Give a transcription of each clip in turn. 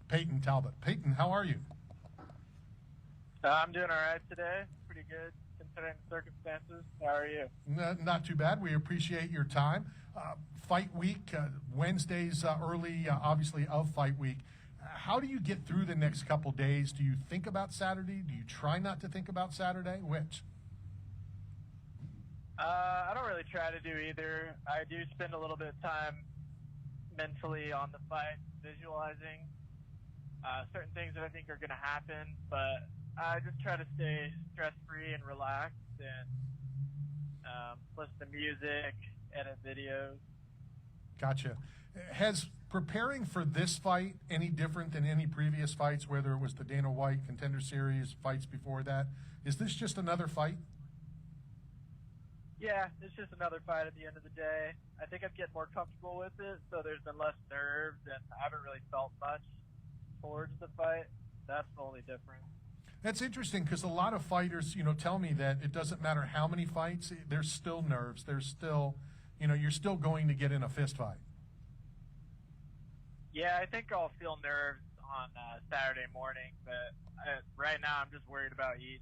Payton Talbott. Payton, how are you? I'm doing all right today. Pretty good considering the circumstances. How are you? Not too bad. We appreciate your time. Fight week, Wednesdays early, obviously, of fight week. How do you get through the next couple days? Do you think about Saturday? Do you try not to think about Saturday? Which? I don't really try to do either. I do spend a little bit of time mentally on the fight, visualizing certain things that I think are going to happen, but I just try to stay stress-free and relaxed and listen to music, edit videos. Gotcha. Has preparing for this fight any different than any previous fights, whether it was the Dana White Contender Series, fights before that? Is this just another fight? Yeah, it's just another fight at the end of the day. I think I'm getting more comfortable with it, so there's been less nerves, and I haven't really felt much towards the fight. That's the only difference. That's interesting because a lot of fighters, tell me that it doesn't matter how many fights, there's still nerves. There's still, you're still going to get in a fist fight. Yeah, I think I'll feel nerves on Saturday morning, but right now I'm just worried about eating.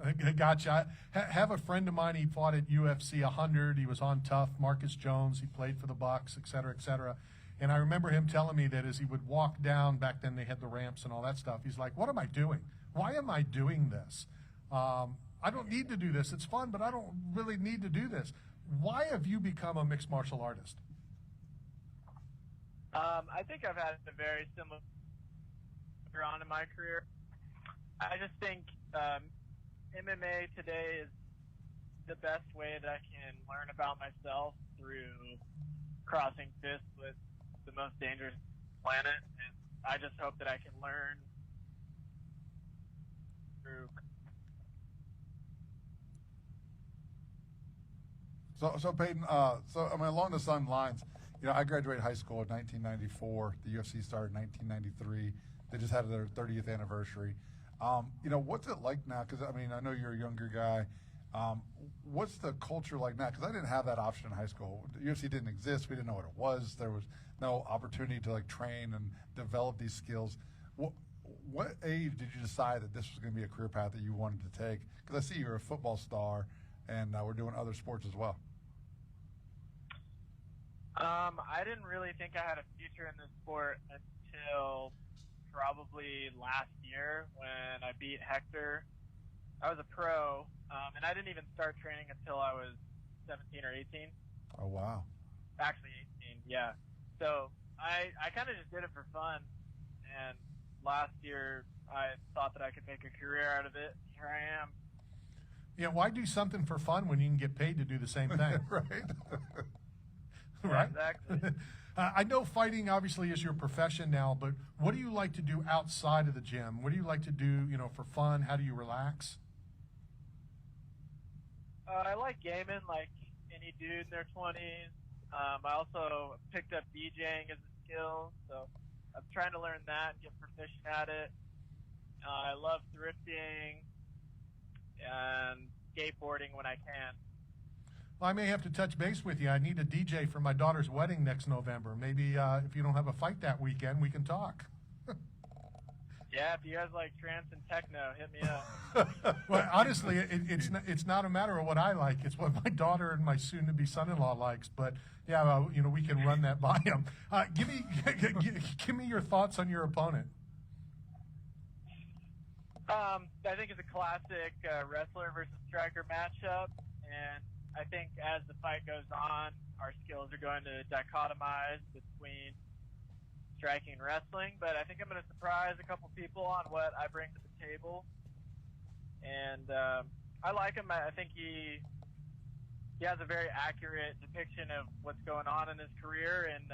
I gotcha. I have a friend of mine. He fought at UFC 100. He was on Tough. Marcus Jones. He played for the Bucks, et cetera, et cetera. And I remember him telling me that as he would walk down, back then they had the ramps and all that stuff, he's like, what am I doing? Why am I doing this? I don't need to do this. It's fun, but I don't really need to do this. Why have you become a mixed martial artist? I think I've had a very similar on in my career. I just think MMA today is the best way that I can learn about myself through crossing fists with the most dangerous planet, and I just hope that I can learn through. So Payton, along the same lines, I graduated high school in 1994. The UFC started in 1993. They just had their 30th anniversary. What's it like now? Because, I know you're a younger guy. What's the culture like now? Because I didn't have that option in high school. The UFC didn't exist. We didn't know what it was. There was no opportunity to train and develop these skills. What age did you decide that this was going to be a career path that you wanted to take? Because I see you're a football star, and we're doing other sports as well. I didn't really think I had a future in this sport until probably last year when I beat Hector. I was a pro, and I didn't even start training until I was 17 or 18. Oh, wow. Actually 18, yeah. So I kind of just did it for fun, and last year I thought that I could make a career out of it. Here I am. Yeah, why do something for fun when you can get paid to do the same thing? Right. Right? Exactly. I know fighting obviously is your profession now, but what do you like to do outside of the gym? What do you like to do, for fun? How do you relax? I like gaming like any dude in their 20s. I also picked up DJing as a skill, so I'm trying to learn that and get proficient at it. I love thrifting and skateboarding when I can. Well, I may have to touch base with you. I need a DJ for my daughter's wedding next November. Maybe if you don't have a fight that weekend, we can talk. Yeah, if you guys like trance and techno, hit me up. Well, honestly, it's not a matter of what I like. It's what my daughter and my soon-to-be son-in-law likes. But yeah, we can run that by him. Give me your thoughts on your opponent. I think it's a classic wrestler versus striker matchup, and I think as the fight goes on, our skills are going to dichotomize between striking and wrestling, but I think I'm going to surprise a couple people on what I bring to the table. And I like him. I think he has a very accurate depiction of what's going on in his career, and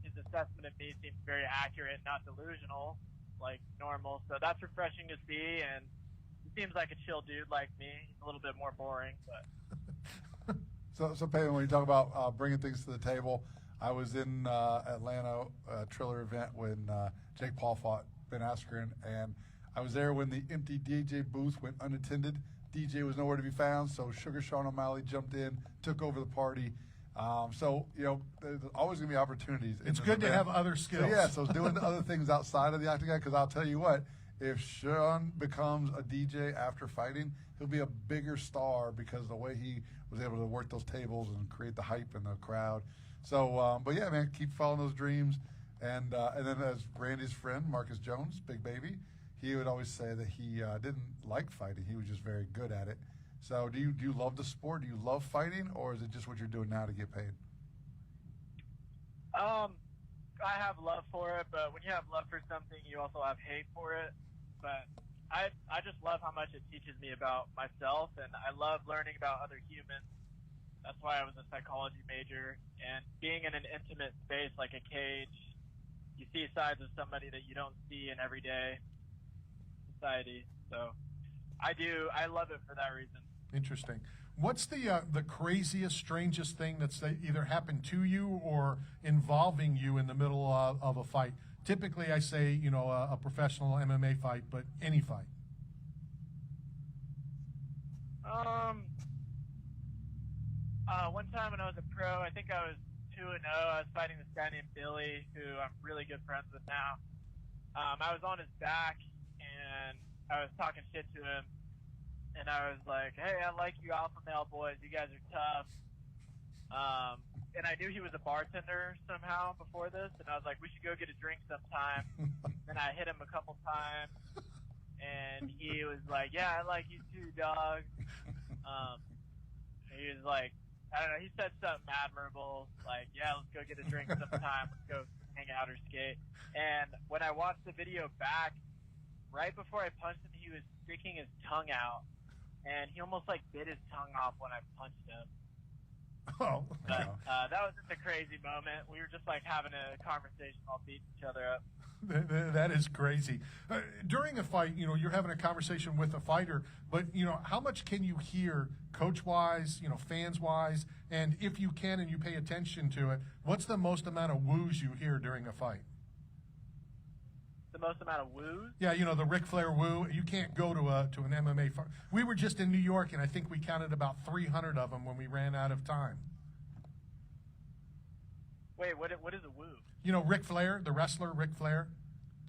his assessment of me seems very accurate, not delusional, like normal. So that's refreshing to see, and he seems like a chill dude like me. He's a little bit more boring, but... So Payton, when you talk about bringing things to the table, I was in Atlanta Triller event when Jake Paul fought Ben Askren, and I was there when the empty DJ booth went unattended. DJ was nowhere to be found, so Sugar Sean O'Malley jumped in, took over the party. So, there's always going to be opportunities. in It's this good to event. have other skills. So doing other things outside of the octagon, because I'll tell you what, if Sean becomes a DJ after fighting, he'll be a bigger star because of the way he was able to work those tables and create the hype in the crowd. So, but yeah, man, keep following those dreams. And then as Randy's friend, Marcus Jones, Big Baby, he would always say that he didn't like fighting. He was just very good at it. So do you love the sport? Do you love fighting, or is it just what you're doing now to get paid? I have love for it, but when you have love for something, you also have hate for it. But I just love how much it teaches me about myself, and I love learning about other humans. That's why I was a psychology major. And being in an intimate space like a cage, you see sides of somebody that you don't see in everyday society. So I love it for that reason. Interesting. What's the craziest, strangest thing that's either happened to you or involving you in the middle of a fight? Typically, I say, a professional MMA fight, but any fight. One time when I was a pro, I think I was 2-0. I was fighting this guy named Billy, who I'm really good friends with now. I was on his back, and I was talking shit to him. And I was like, hey, I like you alpha male boys. You guys are tough. And I knew he was a bartender somehow before this. And I was like, we should go get a drink sometime. Then I hit him a couple times. And he was like, yeah, I like you too, dog. He was like, I don't know. He said something admirable. Like, yeah, let's go get a drink sometime. Let's go hang out or skate. And when I watched the video back, right before I punched him, he was sticking his tongue out. And he almost bit his tongue off when I punched him. Oh, but that was just a crazy moment. We were just having a conversation while beating each other up. That is crazy. During a fight, you're having a conversation with a fighter, but how much can you hear, coach-wise, fans-wise, and if you can and you pay attention to it, what's the most amount of woos you hear during a fight? The most amount of woos? Yeah, the Ric Flair woo. You can't go to an MMA fight. We were just in New York, and I think we counted about 300 of them when we ran out of time. Wait, what is a woo? Ric Flair, the wrestler, Ric Flair.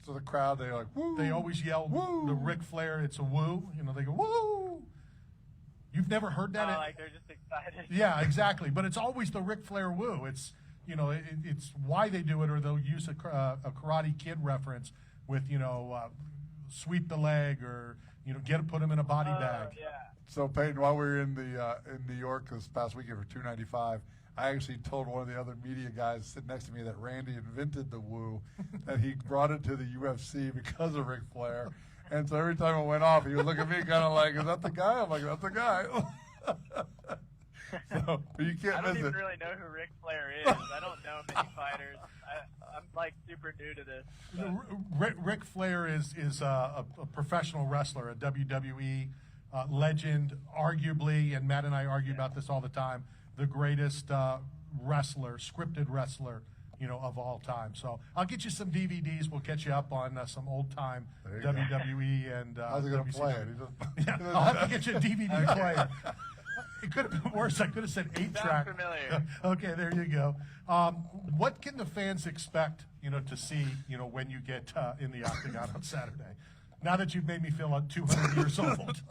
So the crowd, they're like, woo. They always yell, woo. The Ric Flair, it's a woo. They go, woo. You've never heard that? Like they're just excited. Yeah, exactly. But it's always the Ric Flair woo. It's, it's why they do it, or they'll use a Karate Kid reference with, sweep the leg, or, put him in a body bag. Yeah. So Payton, while we were in New York this past weekend for 295, I actually told one of the other media guys sitting next to me that Randy invented the woo, that he brought it to the UFC because of Ric Flair. And so every time it went off, he would look at me kind of like, is that the guy? I'm like, that's the guy. So, but you can't I don't miss even it. really know who Ric Flair is. I don't know many fighters. I'm super new to this. Ric Flair is a professional wrestler, a WWE legend, arguably, and Matt and I argue about this all the time, the greatest wrestler, scripted wrestler, of all time. So I'll get you some DVDs. We'll catch you up on some old-time WWE and How's he going to play it? Yeah, I'll have to get you a DVD player. It could have been worse. I could have said 8-track. Sounds familiar. Okay, there you go. What can the fans expect, to see, when you get in the octagon on Saturday? Now that you've made me feel like 200 years old.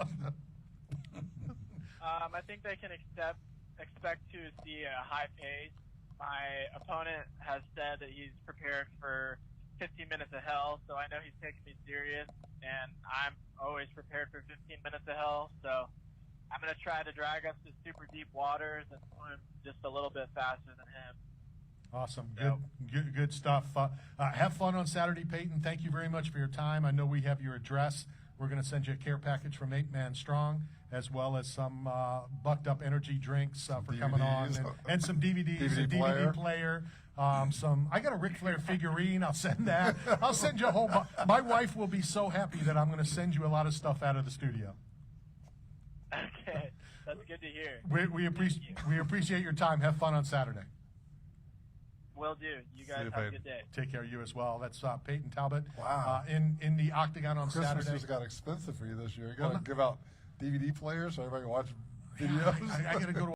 I think they can expect to see a high pace. My opponent has said that he's prepared for 15 minutes of hell, so I know he's taking me serious, and I'm always prepared for 15 minutes of hell, so I'm going to try to drag us to super deep waters and swim just a little bit faster than him. Awesome. Good stuff. Have fun on Saturday, Payton. Thank you very much for your time. I know we have your address. We're going to send you a care package from 8 Man Strong, as well as some bucked up energy drinks for coming on, and some DVDs, a DVD player. I got a Ric Flair figurine. I'll send that. I'll send you a whole. My wife will be so happy that I'm going to send you a lot of stuff out of the studio. Okay, that's good to hear. We appreciate your time. Have fun on Saturday. Will do. You guys have a good day. Take care of you as well. That's Payton Talbott. Wow. In the octagon on Christmas Saturday. just got expensive for you this year. You got to give out DVD players so everybody can watch videos. I got to go to